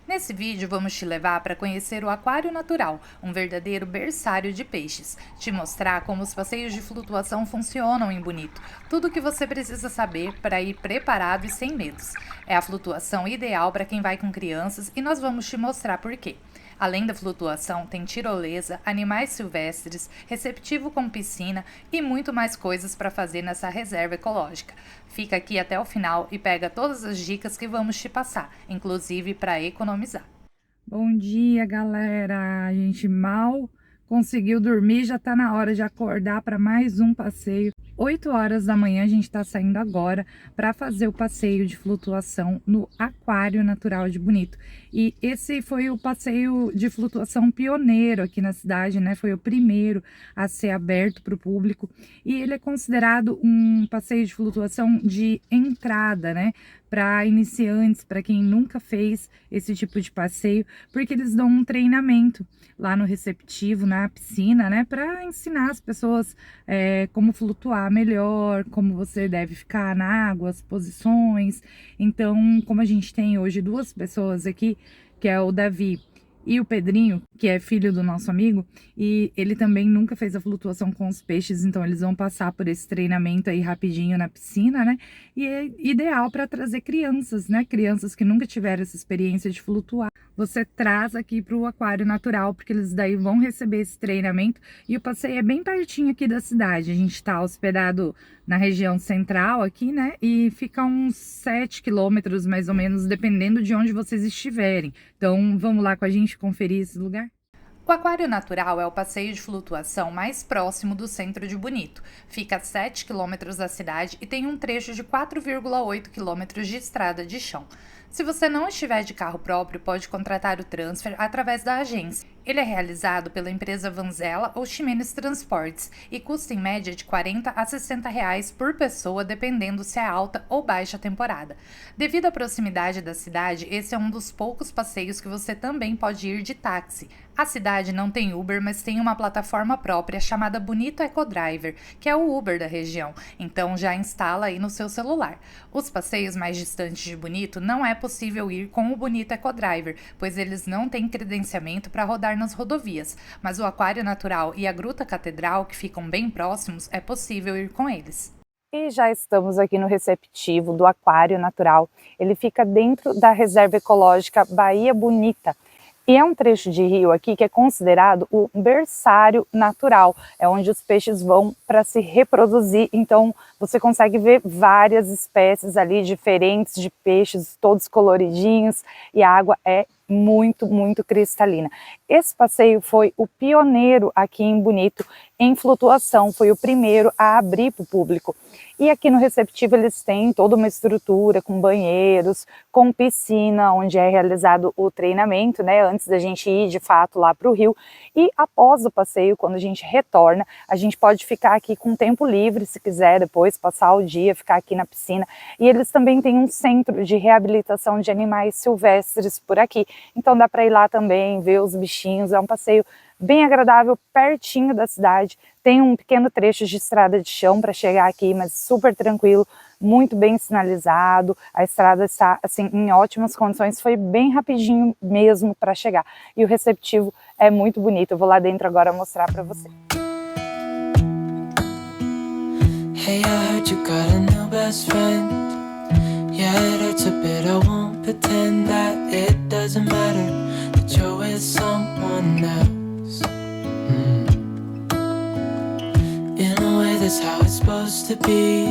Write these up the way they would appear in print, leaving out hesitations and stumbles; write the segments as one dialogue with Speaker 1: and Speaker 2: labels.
Speaker 1: Nesse vídeo vamos te levar para conhecer o Aquário Natural, um verdadeiro berçário de peixes, te mostrar como os passeios de flutuação funcionam em Bonito, tudo o que você precisa saber para ir preparado e sem medos. É a flutuação ideal para quem vai com crianças e nós vamos te mostrar por quê. Além da flutuação, tem tirolesa, animais silvestres, receptivo com piscina e muito mais coisas para fazer nessa reserva ecológica. Fica aqui até o final e pega todas as dicas que vamos te passar, inclusive para economizar.
Speaker 2: Bom dia, galera! A gente mal conseguiu dormir, já tá na hora de acordar para mais um passeio. 8 horas da manhã, a gente está saindo agora para fazer o passeio de flutuação no Aquário Natural de Bonito. E esse foi o passeio de flutuação pioneiro aqui na cidade, né? Foi o primeiro a ser aberto para o público. E ele é considerado um passeio de flutuação de entrada, né? Para iniciantes, para quem nunca fez esse tipo de passeio, porque eles dão um treinamento lá no receptivo, na piscina, né? Para ensinar as pessoas como flutuar melhor, como você deve ficar na água, as posições. Então, como a gente tem hoje duas pessoas aqui, que é o Davi e o Pedrinho, que é filho do nosso amigo, e ele também nunca fez a flutuação com os peixes, então eles vão passar por esse treinamento aí rapidinho na piscina, né? E é ideal para trazer crianças, né? Crianças que nunca tiveram essa experiência de flutuar. Você traz aqui para o Aquário Natural, porque eles daí vão receber esse treinamento. E o passeio é bem pertinho aqui da cidade. A gente está hospedado na região central aqui, né? E fica uns 7 quilômetros mais ou menos, dependendo de onde vocês estiverem. Então, vamos lá com a gente conferir esse lugar?
Speaker 1: O Aquário Natural é o passeio de flutuação mais próximo do centro de Bonito. Fica a 7 quilômetros da cidade e tem um trecho de 4,8 quilômetros de estrada de chão. Se você não estiver de carro próprio, pode contratar o transfer através da agência. Ele é realizado pela empresa Vanzella ou Ximenes Transportes e custa em média de R$ 40 a R$ 60 por pessoa, dependendo se é alta ou baixa temporada. Devido à proximidade da cidade, esse é um dos poucos passeios que você também pode ir de táxi. A cidade não tem Uber, mas tem uma plataforma própria chamada Bonito Ecodriver, que é o Uber da região, então já instala aí no seu celular. Os passeios mais distantes de Bonito não é possível ir com o Bonito Ecodriver, pois eles não têm credenciamento para rodar nas rodovias, mas o Aquário Natural e a Gruta Catedral, que ficam bem próximos, é possível ir com eles.
Speaker 2: E já estamos aqui no receptivo do Aquário Natural. Ele fica dentro da Reserva Ecológica Baía Bonita. E é um trecho de rio aqui que é considerado o berçário natural, é onde os peixes vão para se reproduzir, então você consegue ver várias espécies ali diferentes de peixes, todos coloridinhos, e a água é muito, muito cristalina. Esse passeio foi o pioneiro aqui em Bonito em flutuação, foi o primeiro a abrir para o público. E aqui no receptivo eles têm toda uma estrutura com banheiros, com piscina, onde é realizado o treinamento, né, antes da gente ir de fato lá para o rio. E após o passeio, quando a gente retorna, a gente pode ficar aqui com tempo livre, se quiser depois passar o dia, ficar aqui na piscina. E eles também têm um centro de reabilitação de animais silvestres por aqui. Então dá para ir lá também, ver os bichinhos, é um passeio bem agradável, pertinho da cidade. Tem um pequeno trecho de estrada de chão para chegar aqui, mas super tranquilo, muito bem sinalizado. A estrada está assim em ótimas condições, foi bem rapidinho mesmo para chegar. E o receptivo é muito bonito. Eu vou lá dentro agora mostrar para você. Hey, I heard you got a new best friend. Yeah, it hurts a bit, I won't pretend that it doesn't matter that you're with someone else. In a way that's how it's supposed to be.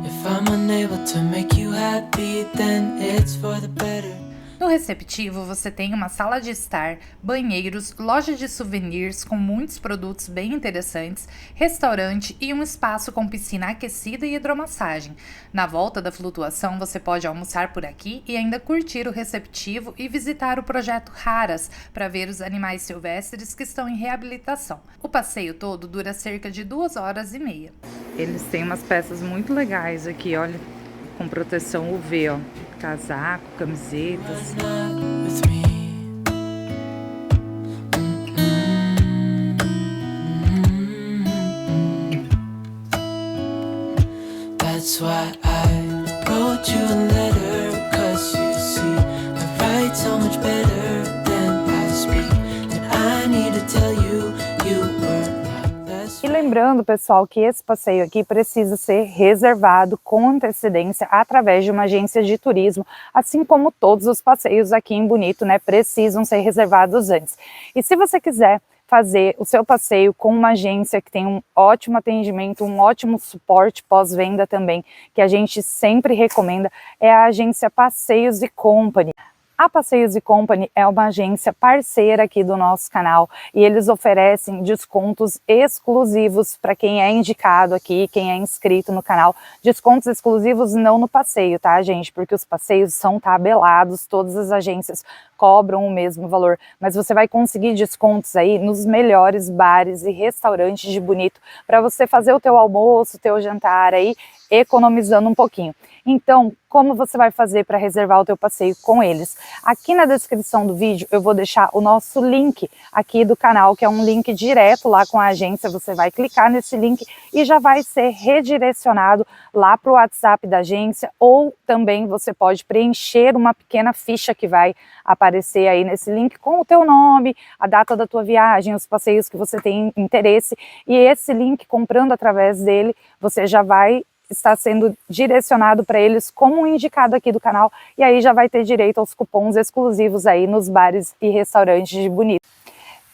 Speaker 2: If I'm unable to make you happy, then it's for the better.
Speaker 1: No receptivo você tem uma sala de estar, banheiros, loja de souvenirs com muitos produtos bem interessantes, restaurante e um espaço com piscina aquecida e hidromassagem. Na volta da flutuação você pode almoçar por aqui e ainda curtir o receptivo e visitar o projeto Raras para ver os animais silvestres que estão em reabilitação. O passeio todo dura cerca de 2 horas e meia.
Speaker 2: Eles têm umas peças muito legais aqui, olha, com proteção UV, ó. Casaco, camisetas. That's why I wrote you a letter, 'cause you see I write so much better. lembrando, pessoal, que esse passeio aqui precisa ser reservado com antecedência através de uma agência de turismo, assim como todos os passeios aqui em Bonito, né, precisam ser reservados antes. E se você quiser fazer o seu passeio com uma agência que tem um ótimo atendimento, um ótimo suporte pós-venda também, que a gente sempre recomenda, é a agência Passeios e Company. A Passeios e Company é uma agência parceira aqui do nosso canal e eles oferecem descontos exclusivos para quem é indicado aqui, quem é inscrito no canal. Descontos exclusivos não no passeio, tá, gente? Porque os passeios são tabelados, todas as agências cobram o mesmo valor, mas você vai conseguir descontos aí nos melhores bares e restaurantes de Bonito para você fazer o teu almoço, o teu jantar aí, economizando um pouquinho. Então, como você vai fazer para reservar o teu passeio com eles? Aqui na descrição do vídeo eu vou deixar o nosso link aqui do canal, que é um link direto lá com a agência. Você vai clicar nesse link e já vai ser redirecionado lá para o WhatsApp da agência, ou também você pode preencher uma pequena ficha que vai aparecer aí nesse link com o teu nome, a data da tua viagem, os passeios que você tem interesse, e esse link, comprando através dele, você já vai está sendo direcionado para eles como um indicado aqui do canal, e aí já vai ter direito aos cupons exclusivos aí nos bares e restaurantes de Bonito.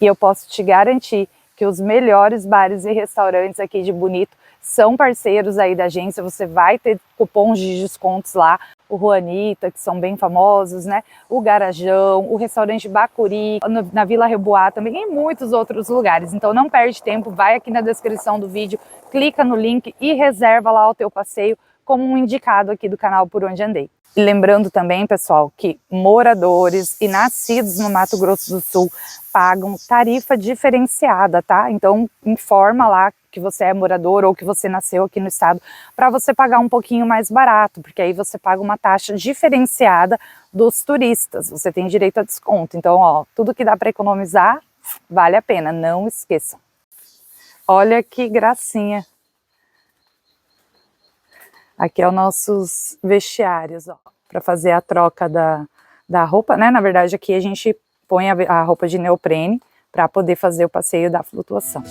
Speaker 2: E eu posso te garantir que os melhores bares e restaurantes aqui de Bonito são parceiros aí da agência, você vai ter cupons de descontos lá, o Juanita, que são bem famosos, né? O Garajão, o restaurante Bacuri, na Vila Reboá também, e muitos outros lugares. Então não perde tempo, vai aqui na descrição do vídeo, clica no link e reserva lá o teu passeio como um indicado aqui do canal Por Onde Andei. E lembrando também, pessoal, que moradores e nascidos no Mato Grosso do Sul pagam tarifa diferenciada, tá? Então informa lá que você é morador ou que você nasceu aqui no estado, para você pagar um pouquinho mais barato, porque aí você paga uma taxa diferenciada dos turistas, você tem direito a desconto. Então, ó, tudo que dá para economizar, vale a pena, não esqueçam. Olha que gracinha. Aqui é os nossos vestiários, ó, para fazer a troca da roupa, né? Na verdade, aqui a gente põe a roupa de neoprene para poder fazer o passeio da flutuação.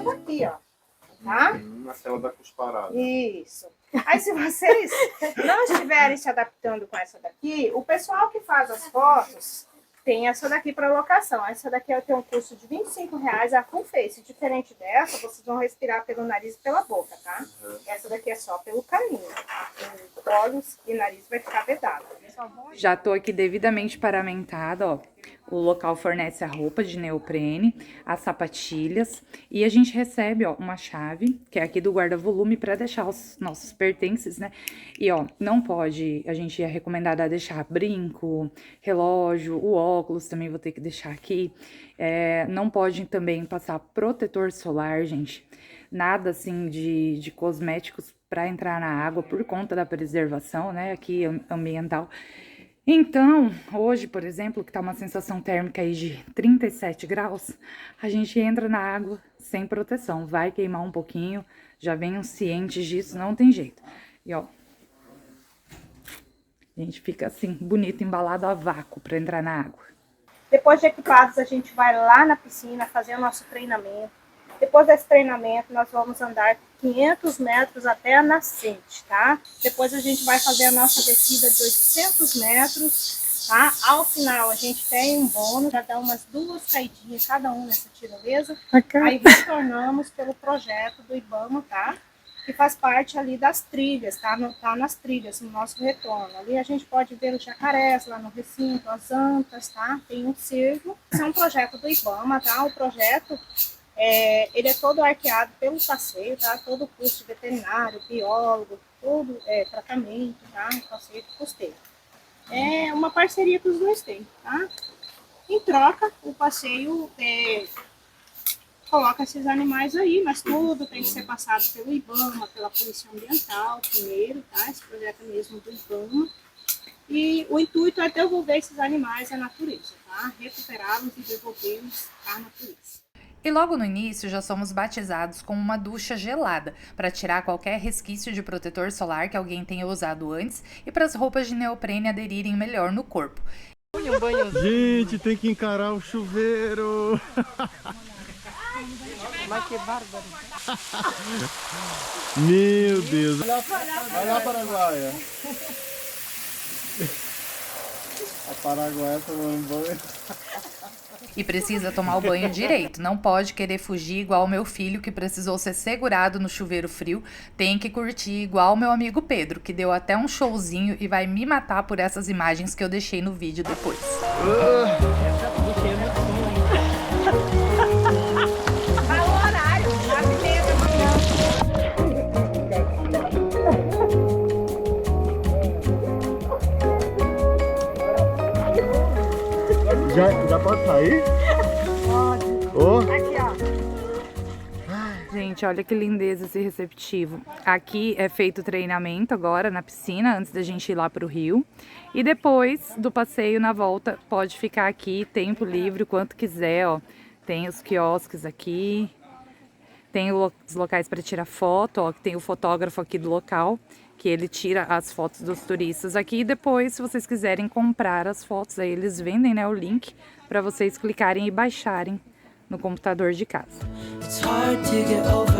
Speaker 3: Aqui, ó, tá?
Speaker 4: Na tela da cusparada.
Speaker 3: Isso. Aí, se vocês não estiverem se adaptando com essa daqui, o pessoal que faz as fotos tem essa daqui para locação. Essa daqui tem um custo de R$25, a full face. Diferente dessa, vocês vão respirar pelo nariz e pela boca, tá? Essa daqui é só pelo caminho, tá? Os olhos e nariz vai ficar vedado.
Speaker 2: Já tô aqui devidamente paramentada, ó. O local fornece a roupa de neoprene, as sapatilhas, e a gente recebe, ó, uma chave, que é aqui do guarda-volume, para deixar os nossos pertences, né? E, ó, não pode, a gente é recomendado a deixar brinco, relógio, o óculos também vou ter que deixar aqui. Não pode também passar protetor solar, gente. Nada, assim, de cosméticos para entrar na água por conta da preservação, né, aqui ambiental. Então, hoje, por exemplo, que tá uma sensação térmica aí de 37 graus, a gente entra na água sem proteção. Vai queimar um pouquinho, já venham cientes disso, não tem jeito. E, ó, a gente fica assim, bonito, embalado a vácuo para entrar na água.
Speaker 3: Depois de equipados, a gente vai lá na piscina fazer o nosso treinamento. Depois desse treinamento, nós vamos andar 500 metros até a nascente, tá? Depois a gente vai fazer a nossa descida de 800 metros, tá? Ao final, a gente tem um bônus, já dá umas 2 caidinhas cada um nessa tirolesa. Aí retornamos pelo projeto do IBAMA, tá? Que faz parte ali das trilhas, tá? Tá nas trilhas, no nosso retorno. Ali a gente pode ver os jacarés lá no recinto, as antas, tá? Tem um cervo. Isso é um projeto do IBAMA, tá? O projeto... ele é todo arqueado pelo passeio, tá? Todo o curso veterinário, biólogo, todo tratamento, tá? O passeio costeiro. É uma parceria que os dois têm, tá? Em troca, o passeio coloca esses animais aí, mas tudo tem que ser passado pelo IBAMA, pela Polícia Ambiental primeiro, tá? Esse projeto é mesmo do IBAMA. E o intuito é devolver esses animais à natureza, tá? Recuperá-los e devolvê-los à natureza.
Speaker 1: E logo no início já somos batizados com uma ducha gelada, para tirar qualquer resquício de protetor solar que alguém tenha usado antes e para as roupas de neoprene aderirem melhor no corpo.
Speaker 4: Gente, tem que encarar o chuveiro.
Speaker 5: Mas que bárbaro.
Speaker 4: Meu Deus. Vai lá, Paraguaia. A Paraguaia tomando banho.
Speaker 1: E precisa tomar o banho direito, não pode querer fugir igual o meu filho que precisou ser segurado no chuveiro frio, tem que curtir igual o meu amigo Pedro, que deu até um showzinho e vai me matar por essas imagens que eu deixei no vídeo depois.
Speaker 4: Já pode sair?
Speaker 3: Pode.
Speaker 4: Oh.
Speaker 3: Aqui, ó.
Speaker 2: Gente, olha que lindeza esse receptivo. Aqui é feito treinamento agora na piscina, antes da gente ir lá pro rio. E depois do passeio na volta, pode ficar aqui, tempo livre, o quanto quiser, ó. Tem os quiosques aqui, tem os locais para tirar foto, ó. Tem o fotógrafo aqui do local, que ele tira as fotos dos turistas aqui. E depois, se vocês quiserem comprar as fotos, aí eles vendem, né, o link para vocês clicarem e baixarem no computador de casa.
Speaker 6: It's hard to get over.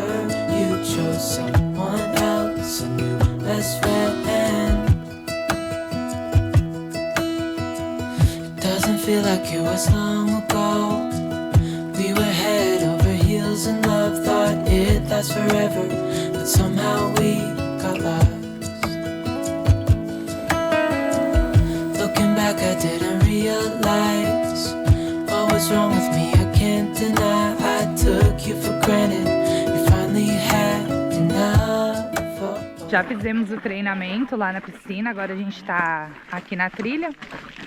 Speaker 6: You chose someone else, a new best friend. It doesn't feel like it was long ago. We were head over heels in love, thought it'd last forever, but somehow we got lost. Looking back, I didn't realize what was wrong with me. I can't deny I took you for granted. You finally had enough.
Speaker 2: Já fizemos o treinamento lá na piscina, agora a gente tá aqui na trilha,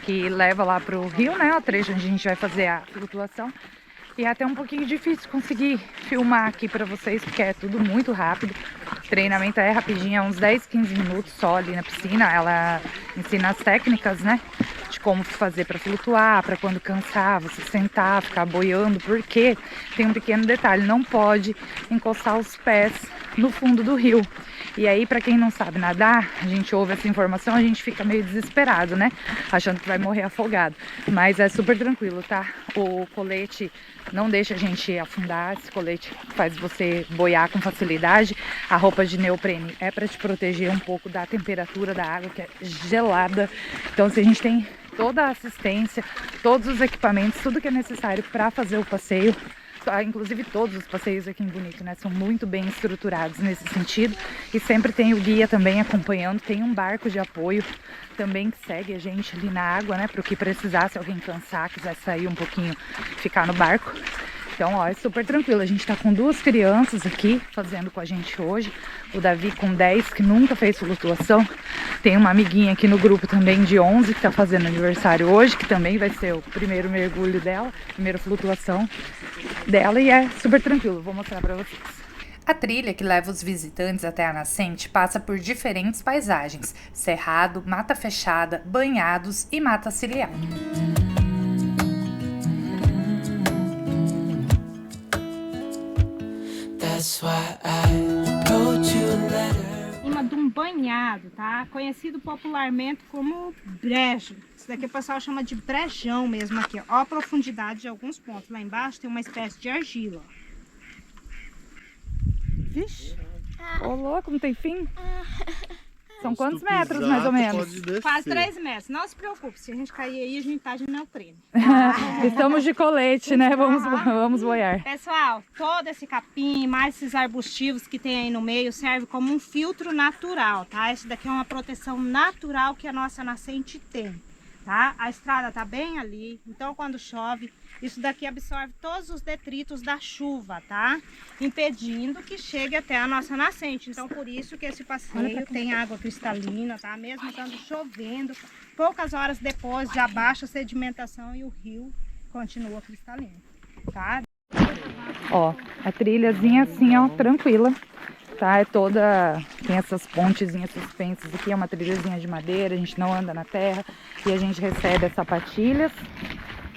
Speaker 2: que leva lá pro rio, né, o trecho onde a gente vai fazer a flutuação. E é até um pouquinho difícil conseguir filmar aqui pra vocês, porque é tudo muito rápido. O treinamento é rapidinho, é uns 10, 15 minutos só ali na piscina. Ela ensina as técnicas, né, de como fazer pra flutuar, pra quando cansar, você sentar, ficar boiando, porque tem um pequeno detalhe, não pode encostar os pés no fundo do rio. E aí, pra quem não sabe nadar, a gente ouve essa informação, a gente fica meio desesperado, né? Achando que vai morrer afogado. Mas é super tranquilo, tá? O colete não deixa a gente afundar, esse colete faz você boiar com facilidade. A roupa de neoprene é pra te proteger um pouco da temperatura da água, que é gelada. Então, se a gente tem toda a assistência, todos os equipamentos, tudo que é necessário pra fazer o passeio. Inclusive todos os passeios aqui em Bonito, né, são muito bem estruturados nesse sentido, e sempre tem o guia também acompanhando, tem um barco de apoio também que segue a gente ali na água, né, para o que precisar, se alguém cansar, quiser sair um pouquinho, ficar no barco. Então, ó, é super tranquilo. A gente tá com 2 crianças aqui fazendo com a gente hoje. O Davi com 10, que nunca fez flutuação. Tem uma amiguinha aqui no grupo também de 11, que tá fazendo aniversário hoje, que também vai ser o primeiro mergulho dela, primeira flutuação dela, e é super tranquilo. Vou mostrar pra vocês.
Speaker 1: A trilha que leva os visitantes até a nascente passa por diferentes paisagens: cerrado, mata fechada, banhados e mata ciliar.
Speaker 3: Em cima de um banhado, tá? Conhecido popularmente como brejo. Isso daqui o pessoal chama de brejão mesmo aqui, ó. Ó a profundidade de alguns pontos. Lá embaixo tem uma espécie de argila, ó.
Speaker 2: Vixe! Ô, louco, não tem fim? São quantos metros, mais ou menos?
Speaker 3: Quase 3 metros. Não se preocupe, se a gente cair aí, a gente tá de neoprene.
Speaker 2: Estamos de colete, né? Vamos boiar.
Speaker 3: Pessoal, todo esse capim, mais esses arbustivos que tem aí no meio, serve como um filtro natural, tá? Esse daqui é uma proteção natural que a nossa nascente tem, tá? A estrada tá bem ali, então quando chove, isso daqui absorve todos os detritos da chuva, tá? Impedindo que chegue até a nossa nascente. Então, por isso que esse passeio tem água cristalina, tá? Mesmo estando chovendo, poucas horas depois já baixa a sedimentação e o rio continua cristalino, tá?
Speaker 2: Ó, a trilhazinha assim, ó, tranquila, tá? É toda... tem essas pontezinhas suspensas aqui, é uma trilhazinha de madeira, a gente não anda na terra e a gente recebe as sapatilhas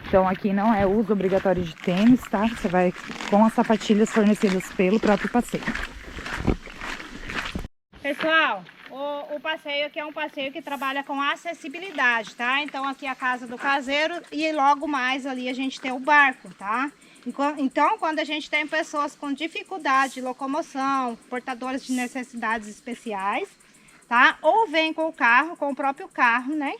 Speaker 2: Então aqui não é uso obrigatório de tênis, tá? Você vai com as sapatilhas fornecidas pelo próprio passeio.
Speaker 3: Pessoal, o passeio aqui é um passeio que trabalha com acessibilidade, tá? Então aqui é a casa do caseiro e logo mais ali a gente tem o barco, tá? Então, quando a gente tem pessoas com dificuldade de locomoção, portadores de necessidades especiais, tá? Ou vem com o carro, com o próprio carro, né?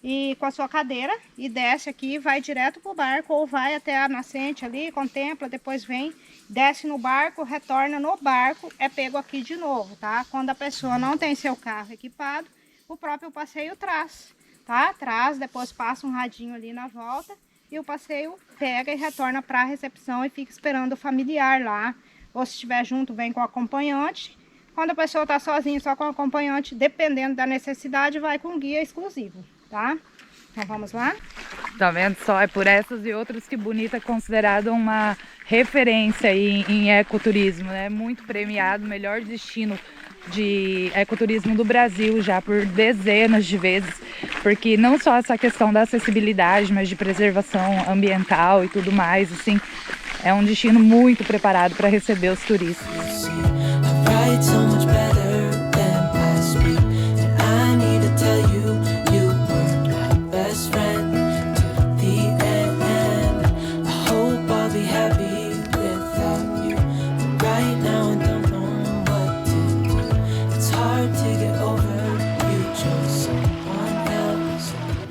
Speaker 3: E com a sua cadeira e desce aqui, vai direto pro barco ou vai até a nascente ali, contempla, depois vem, desce no barco, retorna no barco, é pego aqui de novo, tá? Quando a pessoa não tem seu carro equipado, o próprio passeio traz, tá? Traz, depois passa um radinho ali na volta e o passeio pega e retorna para a recepção e fica esperando o familiar lá. Ou se estiver junto, vem com o acompanhante. Quando a pessoa está sozinha, só com o acompanhante, dependendo da necessidade, vai com guia exclusivo, tá? Então vamos lá?
Speaker 2: Tá vendo só? É por essas e outras que Bonito é considerado uma referência aí em ecoturismo, né? Muito premiado, melhor destino de ecoturismo do Brasil já por dezenas de vezes, porque não só essa questão da acessibilidade, mas de preservação ambiental e tudo mais, assim, é um destino muito preparado para receber os turistas.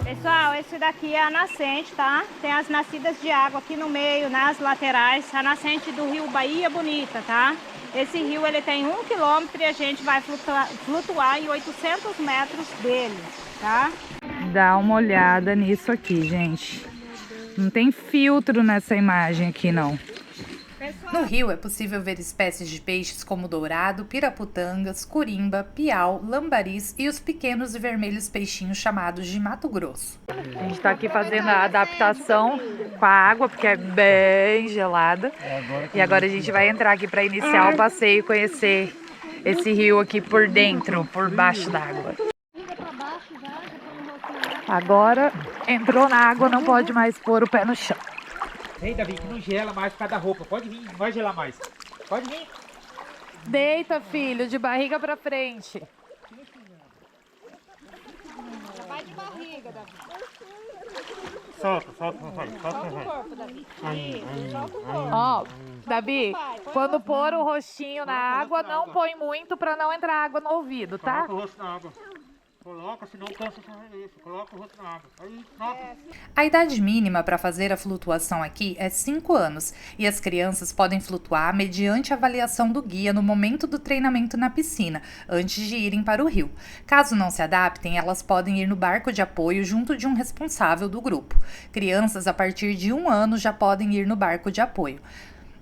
Speaker 3: Pessoal, esse daqui é a nascente, tá? Tem as nascidas de água aqui no meio, nas laterais, a nascente do rio Bahia Bonita, tá? Esse rio ele tem 1 quilômetro e a gente vai flutuar em 800 metros dele, tá?
Speaker 2: Dá uma olhada nisso aqui, gente. Não tem filtro nessa imagem aqui, não.
Speaker 1: No rio é possível ver espécies de peixes como dourado, piraputangas, curimba, piau, lambaris e os pequenos e vermelhos peixinhos chamados de Mato Grosso.
Speaker 2: A gente tá aqui fazendo a adaptação com a água, porque é bem gelada. E agora a gente vai entrar aqui para iniciar o passeio e conhecer esse rio aqui por dentro, por baixo d'água. Agora entrou na água, não pode mais pôr o pé no chão.
Speaker 5: Vem, Davi, que não gela mais por causa da roupa. Pode vir, não vai gelar mais. Pode vir.
Speaker 2: Deita, filho, de barriga pra frente.
Speaker 3: Vai de barriga, Davi.
Speaker 4: Solta, vai.
Speaker 3: Solta o corpo, Davi. Isso, solta o corpo.
Speaker 2: Ó, Davi, quando pôr o rostinho na água, não põe muito pra não entrar água no ouvido, tá?
Speaker 4: Coloca o rosto na água. Coloca, senão cansa isso. Coloca o rosto na água. Aí, pronto.
Speaker 1: A idade mínima para fazer a flutuação aqui é 5 anos e as crianças podem flutuar mediante avaliação do guia no momento do treinamento na piscina, antes de irem para o rio. Caso não se adaptem, elas podem ir no barco de apoio junto de um responsável do grupo. Crianças a partir de 1 ano já podem ir no barco de apoio.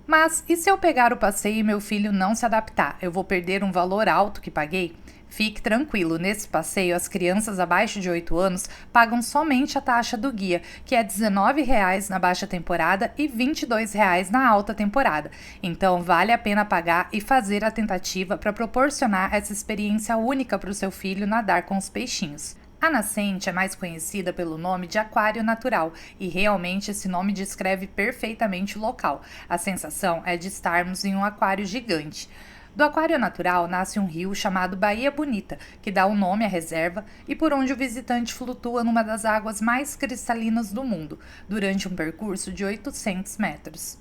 Speaker 1: Mas e se eu pegar o passeio e meu filho não se adaptar? Eu vou perder um valor alto que paguei? Fique tranquilo, nesse passeio as crianças abaixo de 8 anos pagam somente a taxa do guia, que é R$ 19,00 na baixa temporada e R$ 22,00 na alta temporada. Então vale a pena pagar e fazer a tentativa para proporcionar essa experiência única para o seu filho nadar com os peixinhos. A nascente é mais conhecida pelo nome de aquário natural e realmente esse nome descreve perfeitamente o local. A sensação é de estarmos em um aquário gigante. Do aquário natural nasce um rio chamado Bahia Bonita, que dá o nome à reserva e por onde o visitante flutua numa das águas mais cristalinas do mundo, durante um percurso de 800 metros.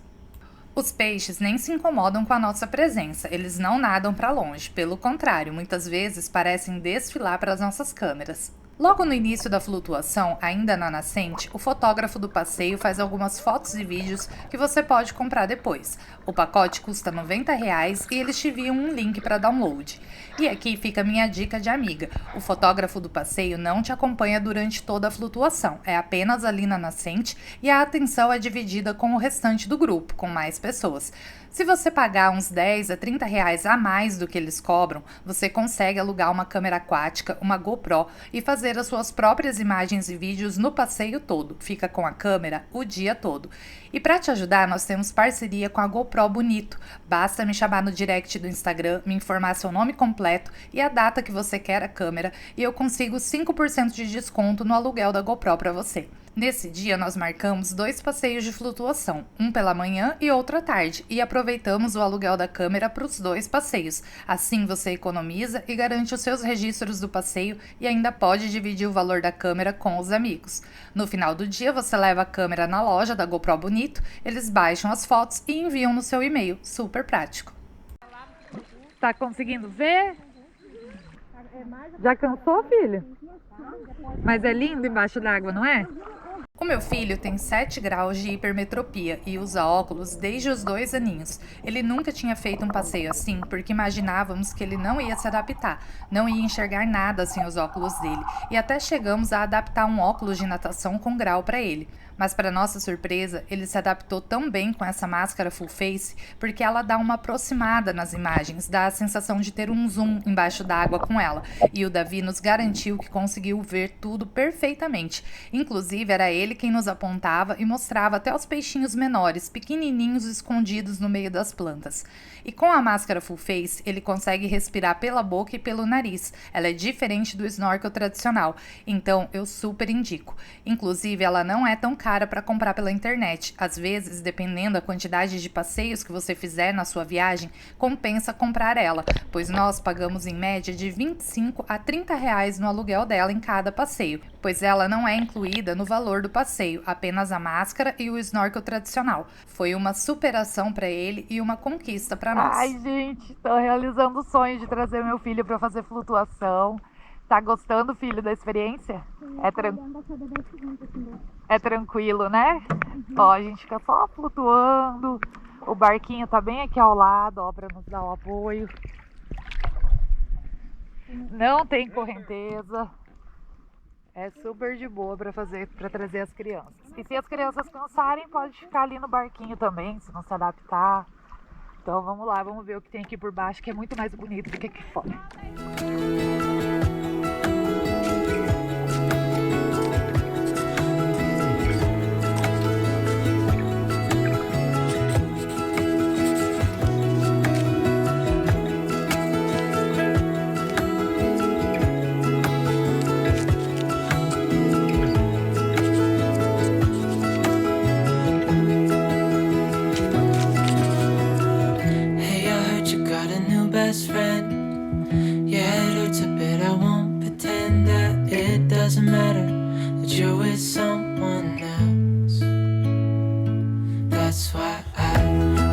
Speaker 1: Os peixes nem se incomodam com a nossa presença, eles não nadam para longe, pelo contrário, muitas vezes parecem desfilar para as nossas câmeras. Logo no início da flutuação, ainda na nascente, o fotógrafo do passeio faz algumas fotos e vídeos que você pode comprar depois. O pacote custa R$ 90,00 e eles te enviam um link para download. E aqui fica a minha dica de amiga. O fotógrafo do passeio não te acompanha durante toda a flutuação, é apenas ali na nascente e a atenção é dividida com o restante do grupo, com mais pessoas. Se você pagar uns 10 a R$ 30,00 a mais do que eles cobram, você consegue alugar uma câmera aquática, uma GoPro e fazer as suas próprias imagens e vídeos no passeio todo. Fica com a câmera o dia todo. E para te ajudar, nós temos parceria com a GoPro Bonito. Basta me chamar no direct do Instagram, me informar seu nome completo e a data que você quer a câmera e eu consigo 5% de desconto no aluguel da GoPro para você. Nesse dia, nós marcamos 2 passeios de flutuação, um pela manhã e outro à tarde, e aproveitamos o aluguel da câmera para os 2 passeios. Assim, você economiza e garante os seus registros do passeio e ainda pode dividir o valor da câmera com os amigos. No final do dia, você leva a câmera na loja da GoPro Bonito, eles baixam as fotos e enviam no seu e-mail. Super prático.
Speaker 2: Tá conseguindo ver? Já cansou, filho? Mas é lindo embaixo d'água, não é?
Speaker 1: O meu filho tem 7 graus de hipermetropia e usa óculos desde os 2 aninhos. Ele nunca tinha feito um passeio assim porque imaginávamos que ele não ia se adaptar, não ia enxergar nada sem os óculos dele e até chegamos a adaptar um óculos de natação com grau para ele. Mas para nossa surpresa, ele se adaptou tão bem com essa máscara full face porque ela dá uma aproximada nas imagens, dá a sensação de ter um zoom embaixo d'água com ela. E o Davi nos garantiu que conseguiu ver tudo perfeitamente. Inclusive, era ele quem nos apontava e mostrava até os peixinhos menores, pequenininhos escondidos no meio das plantas. E com a máscara full face, ele consegue respirar pela boca e pelo nariz. Ela é diferente do snorkel tradicional, então eu super indico. Inclusive, ela não é tão cara para comprar pela internet. Às vezes, dependendo da quantidade de passeios que você fizer na sua viagem, compensa comprar ela, pois nós pagamos em média de 25 a 30 reais no aluguel dela em cada passeio, pois ela não é incluída no valor do passeio, apenas a máscara e o snorkel tradicional. Foi uma superação para ele e uma conquista para nós.
Speaker 2: Ai, gente, tô realizando o sonho de trazer meu filho para fazer flutuação. Tá gostando, filho, da experiência? É tranquilo, né? Ó, a gente fica só flutuando. O barquinho tá bem aqui ao lado, ó, pra nos dar o apoio. Não tem correnteza. É super de boa pra trazer as crianças. E se as crianças cansarem, pode ficar ali no barquinho também, se não se adaptar. Então vamos lá, vamos ver o que tem aqui por baixo, que é muito mais bonito do que aqui fora.
Speaker 6: Best friend, yeah, it hurts a bit. I won't pretend that it doesn't matter that you're with someone else. That's why I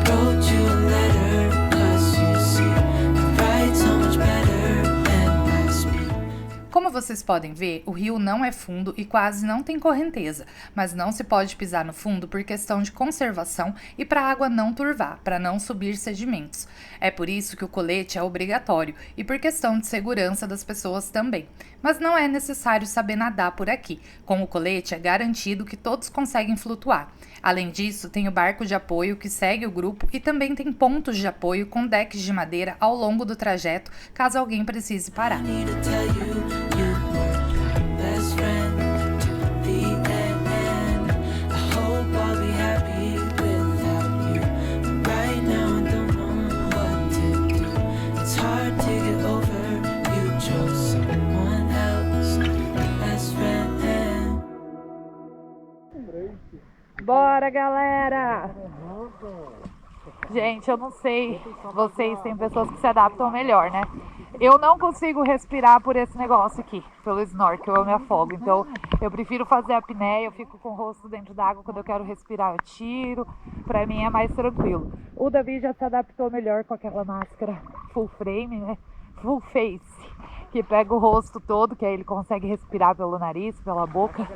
Speaker 6: wrote you a letter, 'cause you see, I write so much better than I speak.
Speaker 1: Como vocês podem ver, o rio não é fundo e quase não tem correnteza, mas não se pode pisar no fundo por questão de conservação e para a água não turvar, para não subir sedimentos. É por isso que o colete é obrigatório e por questão de segurança das pessoas também. Mas não é necessário saber nadar por aqui. Com o colete é garantido que todos conseguem flutuar. Além disso, tem o barco de apoio que segue o grupo e também tem pontos de apoio com decks de madeira ao longo do trajeto, caso alguém precise parar.
Speaker 2: Bora, galera! Gente, eu não sei, vocês têm pessoas que se adaptam melhor, né? Eu não consigo respirar por esse negócio aqui, pelo snorkel, eu me afogo. Então, eu prefiro fazer a apneia, eu fico com o rosto dentro d'água, quando eu quero respirar eu tiro. Pra mim é mais tranquilo. O Davi já se adaptou melhor com aquela máscara full frame, né? Full face, que pega o rosto todo, que aí ele consegue respirar pelo nariz, pela boca.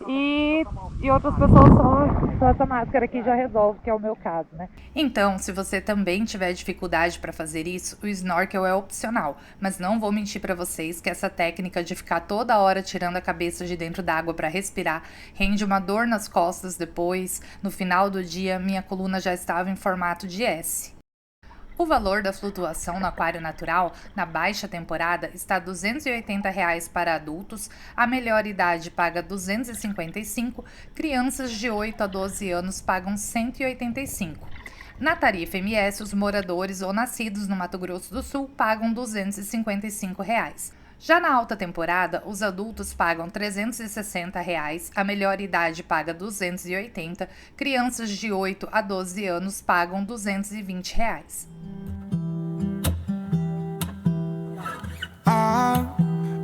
Speaker 2: E outras pessoas só essa máscara aqui já resolve, que é o meu caso, né?
Speaker 1: Então, se você também tiver dificuldade para fazer isso, o snorkel é opcional, mas não vou mentir para vocês que essa técnica de ficar toda hora tirando a cabeça de dentro d'água para respirar rende uma dor nas costas depois. No final do dia, minha coluna já estava em formato de S. O valor da flutuação no aquário natural, na baixa temporada, está R$ 280 para adultos, a melhor idade paga R$ 255, crianças de 8 a 12 anos pagam R$ 185. Na tarifa MS, os moradores ou nascidos no Mato Grosso do Sul pagam R$ 255. Já na alta temporada, os adultos pagam R$ 360, a melhor idade paga R$ 280, crianças de 8 a 12 anos pagam R$ 220.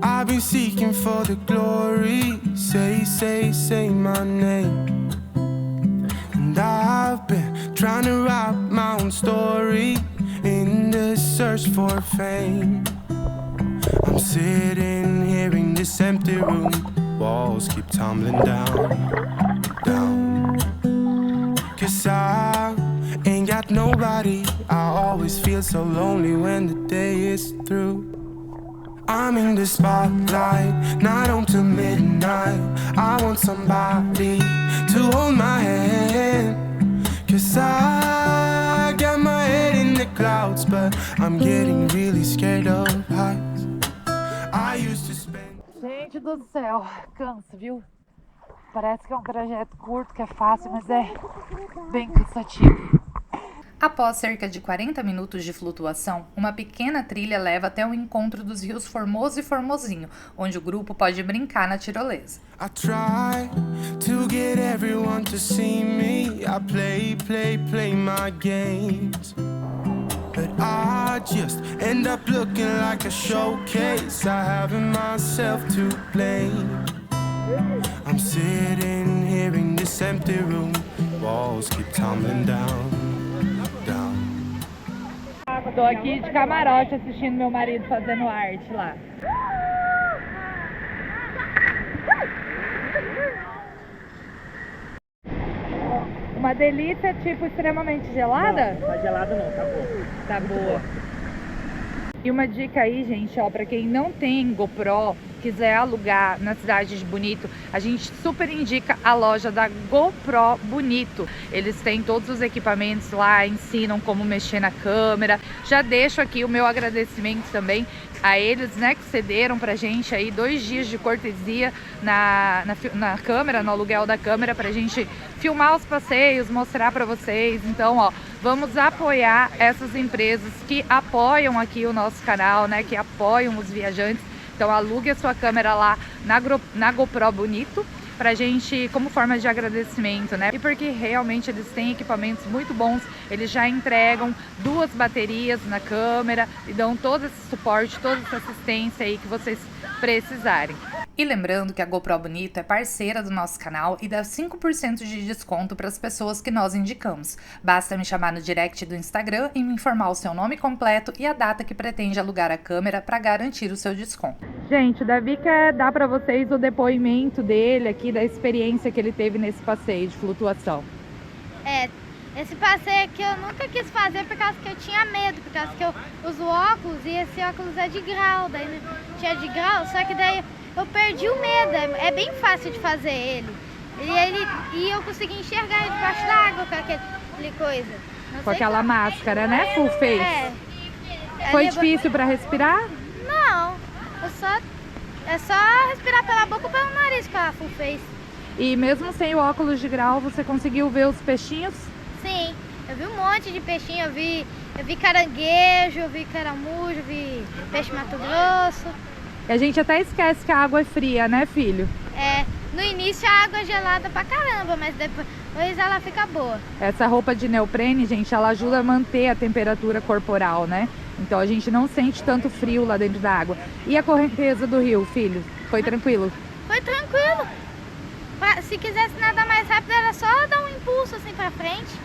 Speaker 7: I've been seeking for the glory, say my name. And I've been trying to write my own story in the search for fame. I'm sitting here in this empty room, walls keep tumbling down, down. 'Cause I ain't got nobody, I always feel so lonely when the day is through. I'm in the spotlight, night on till midnight. I want somebody to hold my hand. 'Cause I got my head in the clouds, but I'm getting really scared of heights. I used to spend...
Speaker 2: Gente do céu, cansa, viu? Parece que é um trajeto curto, que é fácil, mas é bem cansativo.
Speaker 1: Após cerca de 40 minutos de flutuação, uma pequena trilha leva até o encontro dos rios Formoso e Formosinho, onde o grupo pode brincar na tirolesa.
Speaker 7: I try to get everyone to see me. I play my games. But I just end up looking like a showcase. I haven't myself to blame. I'm sitting here in this empty room, walls keep tumbling down.
Speaker 2: Tô aqui de camarote assistindo meu marido fazendo arte lá. Uma delícia, tipo, extremamente gelada?
Speaker 5: Não, tá gelada não, tá boa.
Speaker 2: Tá boa. E uma dica aí, gente, ó, pra quem não tem GoPro, quiser alugar na cidade de Bonito, a gente super indica a loja da GoPro Bonito. Eles têm todos os equipamentos lá, ensinam como mexer na câmera. Já deixo aqui o meu agradecimento também a eles, né, que cederam pra gente aí 2 dias de cortesia na câmera, no aluguel da câmera, pra gente filmar os passeios, mostrar pra vocês. Então, ó, vamos apoiar essas empresas que apoiam aqui o nosso canal, né, que apoiam os viajantes. Então alugue a sua câmera lá na GoPro Bonito pra gente, como forma de agradecimento, né? E porque realmente eles têm equipamentos muito bons, eles já entregam 2 baterias na câmera e dão todo esse suporte, toda essa assistência aí que vocês precisarem.
Speaker 1: E lembrando que a GoPro Bonito é parceira do nosso canal e dá 5% de desconto para as pessoas que nós indicamos. Basta me chamar no direct do Instagram e me informar o seu nome completo e a data que pretende alugar a câmera para garantir o seu desconto.
Speaker 2: Gente, o Davi quer dar para vocês o depoimento dele aqui, da experiência que ele teve nesse passeio de flutuação.
Speaker 8: Esse passeio aqui eu nunca quis fazer por causa que eu tinha medo, por causa que eu uso óculos e esse óculos é de grau, daí não tinha de grau, só que daí eu perdi o medo, é bem fácil de fazer ele. E eu consegui enxergar ele debaixo d'água com aquele coisa.
Speaker 2: Com aquela máscara, né? Full face. Foi difícil para respirar?
Speaker 8: Não, é só respirar pela boca ou pelo nariz com a full face.
Speaker 2: E mesmo sem o óculos de grau, você conseguiu ver os peixinhos?
Speaker 8: Sim, eu vi um monte de peixinho, eu vi caranguejo, eu vi caramujo, eu vi peixe Mato Grosso.
Speaker 2: E a gente até esquece que a água é fria, né, filho?
Speaker 8: No início a água é gelada pra caramba, mas depois ela fica boa.
Speaker 2: Essa roupa de neoprene, gente, ela ajuda a manter a temperatura corporal, né? Então a gente não sente tanto frio lá dentro da água. E a correnteza do rio, filho? Foi tranquilo?
Speaker 8: Foi tranquilo. Se quisesse nadar mais rápido, era só dar um impulso assim pra frente.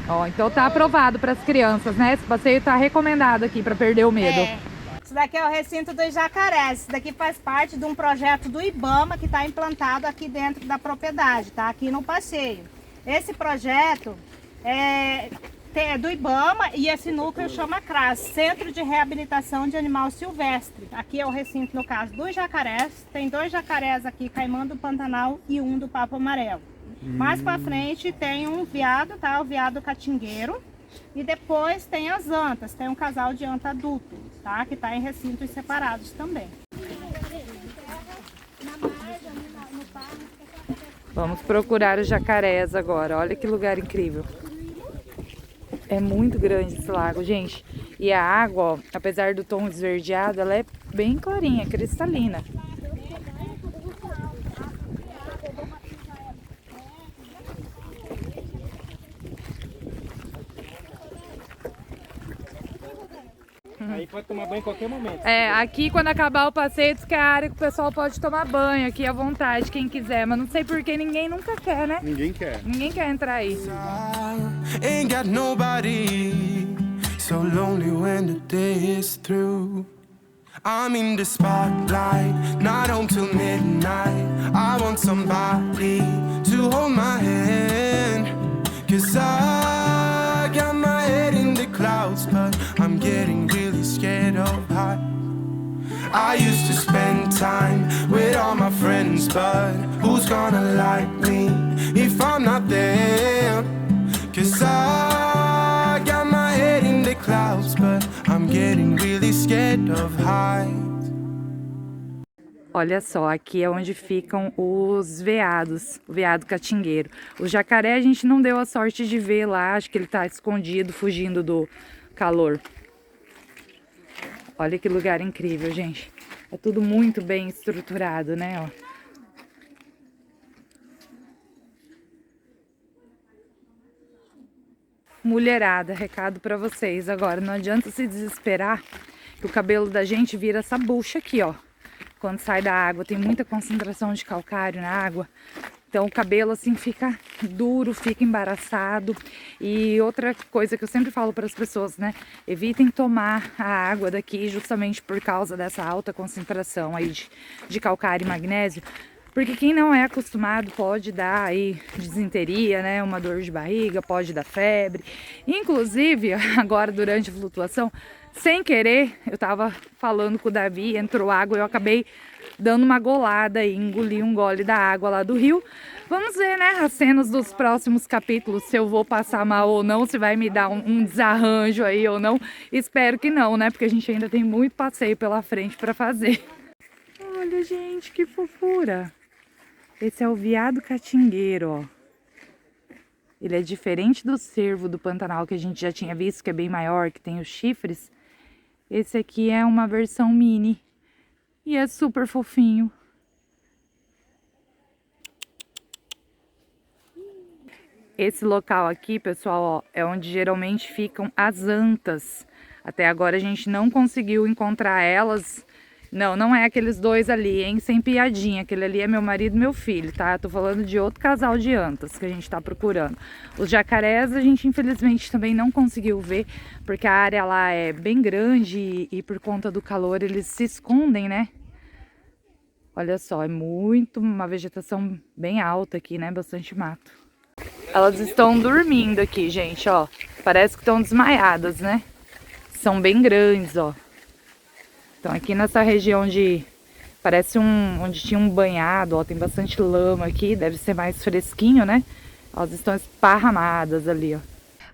Speaker 2: Ó, então tá aprovado para as crianças, né? Esse passeio tá recomendado aqui para perder o medo.
Speaker 3: Isso daqui é o recinto dos jacarés. Isso daqui faz parte de um projeto do IBAMA que está implantado aqui dentro da propriedade, tá? Aqui no passeio. Esse projeto é do IBAMA e esse núcleo chama CRAS, Centro de Reabilitação de Animal Silvestre. Aqui é o recinto, no caso, dos jacarés. Tem 2 jacarés aqui, caimão do Pantanal e um do Papo Amarelo. Mais para frente tem um veado, tá? O veado catingueiro. E depois tem as antas, tem um casal de anta adulto, tá? Que está em recintos separados também.
Speaker 2: Vamos procurar os jacarés agora. Olha que lugar incrível. É muito grande esse lago, gente. E a água, ó, apesar do tom esverdeado, ela é bem clarinha, cristalina.
Speaker 5: Aí pode tomar banho em qualquer momento.
Speaker 2: É, aqui quando acabar o passeio, diz que é a área que o pessoal pode tomar banho aqui à vontade, quem quiser. Mas não sei por que ninguém nunca quer, né?
Speaker 9: Ninguém quer.
Speaker 2: Ninguém quer entrar aí.
Speaker 7: Ain't got nobody, so lonely when the day is through. I'm in the spotlight, not home till midnight. I want somebody to hold my hand, 'cause I got my head in the clouds, but I'm getting really scared of high. I used to spend time with all my friends, but who's gonna like me if I'm not there? 'Cause I got my head in the clouds, but I'm getting really scared of heights.
Speaker 2: Olha só, aqui é onde ficam os veados, o veado catingueiro. O jacaré a gente não deu a sorte de ver lá, acho que ele tá escondido, fugindo do calor. Olha que lugar incrível, gente. É tudo muito bem estruturado, né, ó. Mulherada, recado pra vocês agora. Não adianta se desesperar que o cabelo da gente vira essa bucha aqui, ó. Quando sai da água, tem muita concentração de calcário na água. Então o cabelo assim fica duro, fica embaraçado. E outra coisa que eu sempre falo para as pessoas, né? Evitem tomar a água daqui justamente por causa dessa alta concentração aí de calcário e magnésio. Porque quem não é acostumado pode dar aí disenteria, né? Uma dor de barriga, pode dar febre. Inclusive, agora durante a flutuação, sem querer, eu tava falando com o Davi, entrou água, eu acabei dando uma golada e engoli um gole da água lá do rio. Vamos ver, né, as cenas dos próximos capítulos, se eu vou passar mal ou não, se vai me dar um desarranjo aí ou não. Espero que não, né, porque a gente ainda tem muito passeio pela frente para fazer. Olha, gente, que fofura. Esse é o veado catingueiro, ó. Ele é diferente do cervo do Pantanal que a gente já tinha visto, que é bem maior, que tem os chifres. Esse aqui é uma versão mini e é super fofinho. Esse local aqui, pessoal, ó, é onde geralmente ficam as antas. Até agora a gente não conseguiu encontrar elas. Não é aqueles dois ali, hein? Sem piadinha. Aquele ali é meu marido e meu filho, tá? Eu tô falando de outro casal de antas que a gente tá procurando. Os jacarés a gente infelizmente também não conseguiu ver, porque a área lá é bem grande e por conta do calor eles se escondem, né? Olha só, é uma vegetação bem alta aqui, né? Bastante mato. Elas estão dormindo aqui, gente, ó. Parece que estão desmaiadas, né? São bem grandes, ó. Então aqui nessa região parece onde tinha um banhado, ó, tem bastante lama aqui, deve ser mais fresquinho, né? Elas estão esparramadas ali, ó.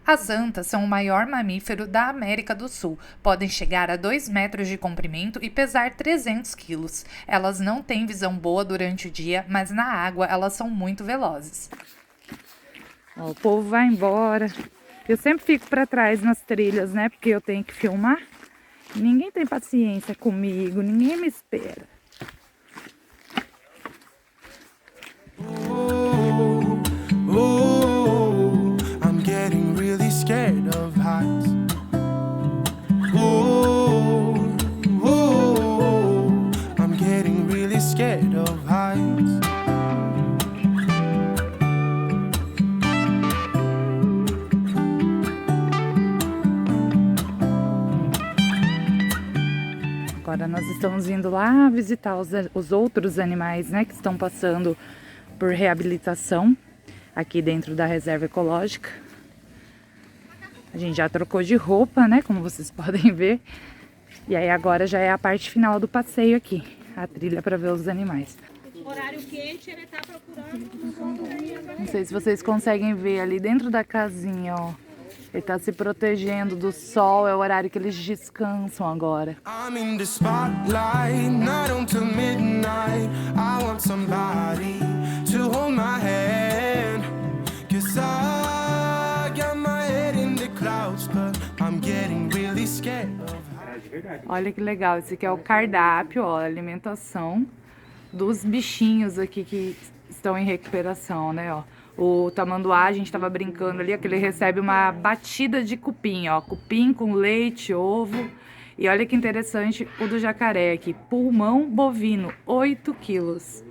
Speaker 1: As antas são o maior mamífero da América do Sul. Podem chegar a 2 metros de comprimento e pesar 300 quilos. Elas não têm visão boa durante o dia, mas na água elas são muito velozes.
Speaker 2: Ó, o povo vai embora. Eu sempre fico para trás nas trilhas, né? Porque eu tenho que filmar. Ninguém tem paciência comigo, ninguém me espera.
Speaker 7: I'm getting really scared of heights. I'm getting really scared of heights.
Speaker 2: Agora nós estamos indo lá visitar os outros animais, né, que estão passando por reabilitação aqui dentro da reserva ecológica. A gente já trocou de roupa, né, como vocês podem ver. E aí agora já é a parte final do passeio aqui, a trilha para ver os animais.
Speaker 3: Horário quente, ele tá procurando.
Speaker 2: Não sei se vocês conseguem ver ali dentro da casinha, ó. Ele tá se protegendo do sol, é o horário que eles descansam agora.
Speaker 7: I'm in the spotlight, not until midnight. I want somebody to hold my hand, 'cause I got my head in the clouds, but I'm getting really scared. scared of
Speaker 5: É de verdade.
Speaker 2: Olha que legal, esse aqui é o cardápio, ó, a alimentação dos bichinhos aqui que estão em recuperação, né, ó. O tamanduá, a gente tava brincando ali, ó, que ele recebe uma batida de cupim, ó, cupim com leite, ovo. E olha que interessante o do jacaré aqui, pulmão bovino, 8 quilos.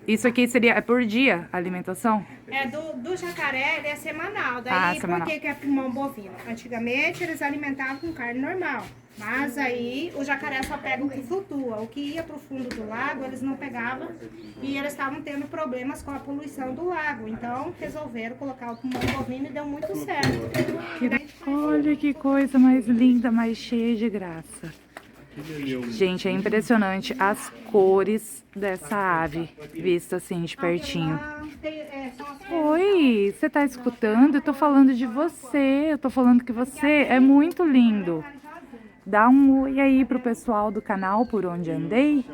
Speaker 2: Isso aqui é por dia a alimentação?
Speaker 3: Do jacaré, ele é semanal. Daí,
Speaker 2: semanal.
Speaker 3: por que é pulmão bovino? Antigamente, eles alimentavam com carne normal. Mas aí, o jacaré só pega o que flutua. O que ia pro fundo do lago, eles não pegavam. E eles estavam tendo problemas com a poluição do lago. Então, resolveram colocar o pulmão bovino e deu muito certo.
Speaker 2: Olha que coisa mais linda, mais cheia de graça. Gente, é impressionante as cores dessa ave, vista assim de pertinho. Oi, você tá escutando? Eu tô falando de você, eu tô falando que você é muito lindo. Dá um oi aí pro pessoal do canal Por Onde Andei.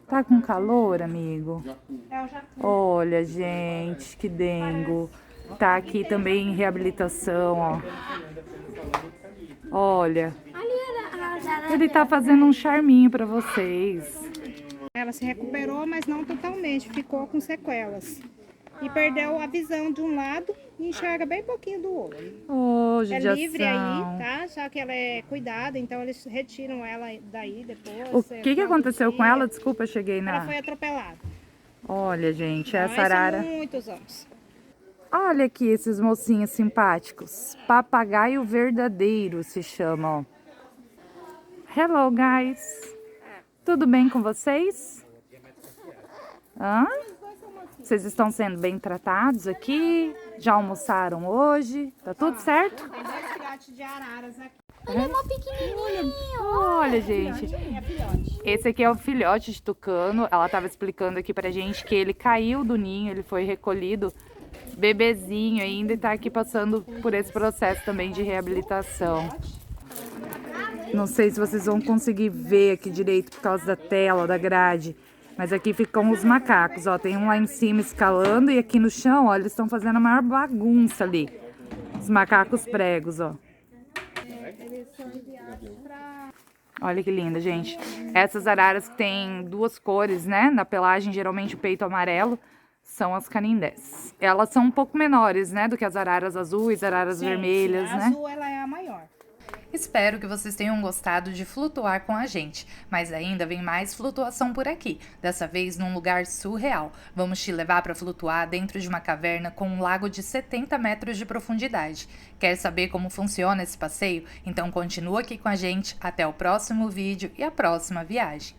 Speaker 2: Tá com calor, amigo? Olha, gente, que dengo. Tá aqui também em reabilitação, ó. Olha, ele tá fazendo um charminho pra vocês.
Speaker 3: Ela se recuperou, mas não totalmente. Ficou com sequelas. E perdeu a visão de um lado e enxerga bem pouquinho do outro.
Speaker 2: Oh,
Speaker 3: É livre aí, tá? Só que ela é cuidada, então eles retiram ela daí depois.
Speaker 2: O que aconteceu com ela? Desculpa, eu cheguei
Speaker 3: Ela foi atropelada.
Speaker 2: Olha, gente,
Speaker 3: Então,
Speaker 2: essa arara...
Speaker 3: são muitos anos.
Speaker 2: Olha aqui esses mocinhos simpáticos. Papagaio verdadeiro se chama, ó. Hello, guys. Tudo bem com vocês? Hã? Vocês estão sendo bem tratados aqui? Já almoçaram hoje? Tá tudo certo?
Speaker 3: Tem 2 filhotes de araras aqui.
Speaker 8: Ele é mó pequenininho.
Speaker 2: Olha, gente.
Speaker 3: É filhote.
Speaker 2: Esse aqui é o filhote de tucano. Ela tava explicando aqui pra gente que ele caiu do ninho, ele foi recolhido bebezinho ainda e tá aqui passando por esse processo também de reabilitação. Não sei se vocês vão conseguir ver aqui direito por causa da tela, da grade. Mas aqui ficam os macacos, ó. Tem um lá em cima escalando e aqui no chão, ó, eles estão fazendo a maior bagunça ali. Os macacos pregos, ó. Olha que linda, gente. Essas araras que tem 2 cores, né? Na pelagem, geralmente o peito amarelo, são as canindés. Elas são um pouco menores, né? Do que as araras azuis, araras vermelhas,
Speaker 3: a
Speaker 2: né?
Speaker 3: azul, ela é a maior.
Speaker 1: Espero que vocês tenham gostado de flutuar com a gente, mas ainda vem mais flutuação por aqui, dessa vez num lugar surreal. Vamos te levar para flutuar dentro de uma caverna com um lago de 70 metros de profundidade. Quer saber como funciona esse passeio? Então continua aqui com a gente, até o próximo vídeo e a próxima viagem.